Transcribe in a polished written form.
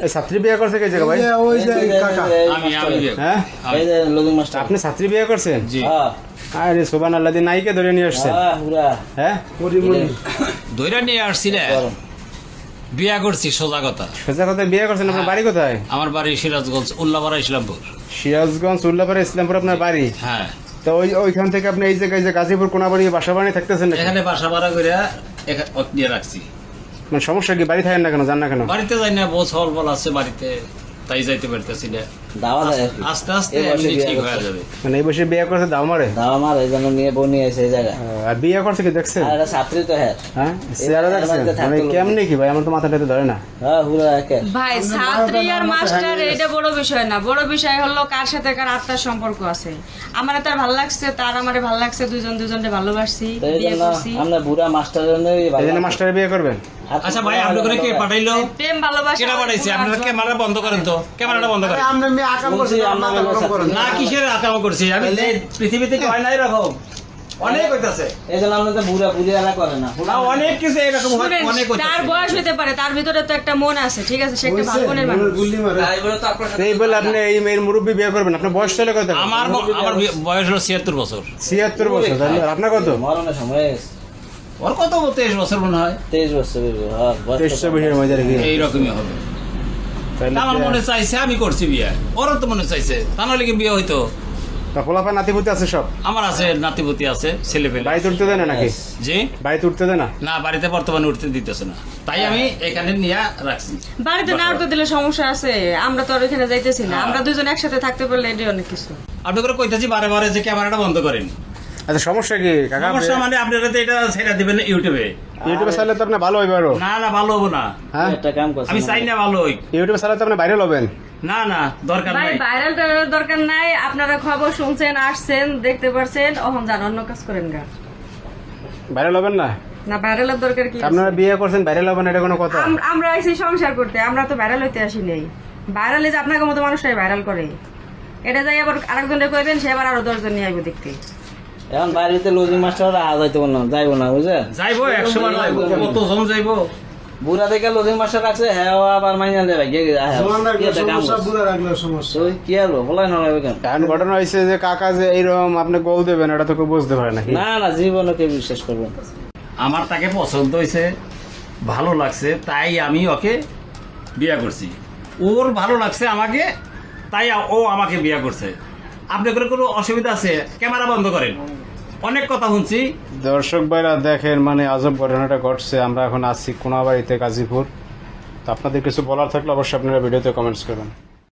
এই ছাত্রী বিয়ে করছে কে জায়গা ভাই? ওই যে কাকা আমি হ্যাঁ এই যে লোদিং মাস্টার আপনি ছাত্রী বিয়ে করছেন? জি হ্যাঁ আরে সুবহানাল্লাহ, দিন নাইকে ধরে নিয়ে আসছেন। হ্যাঁ পুরা হ্যাঁ ধইরা নিয়ে আসছি রে, বিয়া করছি সোজা কথা। সোজা কথা বিয়ে করছেন। আপনার বাড়ি কোথায়? আমার বাড়ি সিরাজগঞ্জ উল্লাপাড়া ইসলামপুর। সিরাজগঞ্জ উল্লাপাড়া ইসলামপুর আপনার বাড়ি? হ্যাঁ, তো ওইখান থেকে আপনি এই জায়গায় যে গাজীপুর কোনাবাড়ি বাসা বানিয়ে থাকতেছেন নাকি? এখানে বাসা ভাড়া করে নিয়ে রাখছি। মানে সমস্যা কি? বাড়ি থাকেন না কেন, যান না কেন? বাড়িতে যাই না, বউ ছল বল আছে বাড়িতে, তাই যাইতে পারতেছি না। দাওয়া দেয় আর কি। আস্তে আস্তে এই বয়সে এমনি বিয়ে ঠিক করছে। হয়ে যাবে। মানে এই বসে বিয়ে করছে দাও মারে? দাওয়া মার এই জন্য নিয়ে বউ নিয়ে এসে এই জায়গায়। আর বিয়ে করছে কি দেখছেন? আর এটা ছাত্রী তো হ্যাঁ হ্যাঁ চেহারা দেখছেন? মানে কেমনি কি ভাই, আমার তো মাথাটাতে ধরে না। হ্যাঁ পুরা একে ভাই ছাত্রী আর মাস্টার এটা বড় বিষয় না, বড় বিষয় হলো কার সাথে কার আত্মার সম্পর্ক আছে। আমার তার ভালো লাগছে, তার আমারে ভালো লাগছে, দুজনকে ভালোবাসছি, তো এই বিয়ে জন্য করছি। আমরা বুড়া মাস্টারের নেই এই জন্য মাস্টারে বিয়ে করবেন? আচ্ছা ভাই, আপনাদের কে পাঠাইলো? প্রেম ভালোবাসা কেটা পাঠাইছে? আপনারা ক্যামেরা বন্ধ করেন তো, ক্যামেরাটা বন্ধ করেন। আমরা মেয়ে আকাম করছি আমরা না কিসের আকাম করছি আমি? এই পৃথিবীতে কি হয় না এরকম? অনেক হইতাছে এই জন্য আমরা তো বুড়া বুড়িয়ারা করে না না, অনেক কিছু এরকম হয়, শুনেন, অনেক তার হইতাছে। বয়স হইতে পারে, তার ভিতরে তো একটা মন আছে, ঠিক আছে, সে একটা ভালো মনের মানুষ। এই বলে আপনি এই মেয়ের মুরব্বী বিয়ে করবেন? আপনার বয়স চলে কত? আমার বয়স হলো 76 বছর। 76 বছর। তাহলে আর আপনার কত? মরণের সময় হয়ে গেছে। ওর কত 23 বছর মনে হয়, 23 বছর হইবে, হ্যাঁ বয়স তো 23 মধ্যে রেখে এইরকমই হবে। তাহলে আমার মনে চাইছে আমি করছি বিয়ে, ওরও তো মনে চাইছে, তা নাহলে কি বিয়ে হইতো? পোলাপা নাতিপুতি আছে সব? আমার আছে, নাতিপুতি আছে, ছেলে পেলে। বাড়িতে উঠতে দেয় না নাকি? জি বাড়িতে উঠতে দেয় না? না, বাড়িতে বর্তমানে উঠতে দিতেছে না, তাই আমি এখানে নিয়ে রাখছি। বাড়িতে না উঠতে দিলে সমস্যা আছে, আমরা তো আর ওইখানে যাইতেছি না, আমরা দুজন একসাথে থাকতে পারলে এটাই অনেক কিছু। আপনি করে কইতাছি বারে বারে যে ক্যামেরাটা বন্ধ করেন। আচ্ছা সমস্যা কি কাকা? সমস্যা মানে আপনারা তো এটা ছেড়ে দিবেন ইউটিউবে। ইউটিউবে চাইলে তো আপনি ভালো হইবে আরো। না না, ভালো হবো না, হ্যাঁ একটা কাম করছি আমি চাই না ভালো হই। ইউটিউবে চাইলে তো আপনি ভাইরাল হবেন। না না, দরকার ভাই নাই। ভাইরাল টাইরাল দরকার নাই, আপনারা খবর শুনছেন, আসছেন, দেখতে পারছেন, অহন যান অন্য কাজ করেন গা। ভাইরাল হবেন না? না ভাইরালের দরকার কি আছে? আপনারা বিয়ে করছেন, ভাইরাল হবেন এটা কোনো কথা? আমরা আইছি সংসার করতে, আমরা তো ভাইরাল হইতে আসি নাই। ভাইরালে যে আপনাকে মতো মানুষটাই ভাইরাল করে, এটা যাই আবার আরেকজনকে কইবেন, সে আবার আরো 10 জন নিয়ে আইব দেখতে। এখন বাড়িতে লজিং মাস্টার যাইতে না যাইবো না বুঝে যাইবো 100 বার যাইবো, কতজন যাইবো? বুড়া থেকে লজিং মাস্টার রাখছে হ্যাঁ আবার মাইনা দেবে কি আলো বলাই না লাগবে কেন? কারণ ঘটনা হয়েছে যে কাকা যে এইরকম আপনি গোল দেবেন এটা তো কেউ বুঝতে পারে নাকি? না না জীবনে কেউ বিশ্বাস করবে না। আমার তাকে পছন্দ হয়েছে, ভালো লাগছে, তাই আমি ওকে বিয়ে করছি। ওর ভালো লাগছে আমাকে, তাই ও আমাকে বিয়ে করছে। আপনি করে কোনো অসুবিধা আছে? ক্যামেরা বন্ধ করেন, অনেক কথা শুনছি। দর্শক ভাইরা দেখেন, মানে আজব ঘটনাটা ঘটছে। আমরা এখন আছি কোনাবাড়িতে গাজীপুর। তো আপনাদের কিছু বলার থাকলে অবশ্যই আপনারা ভিডিওতে কমেন্টস করবেন।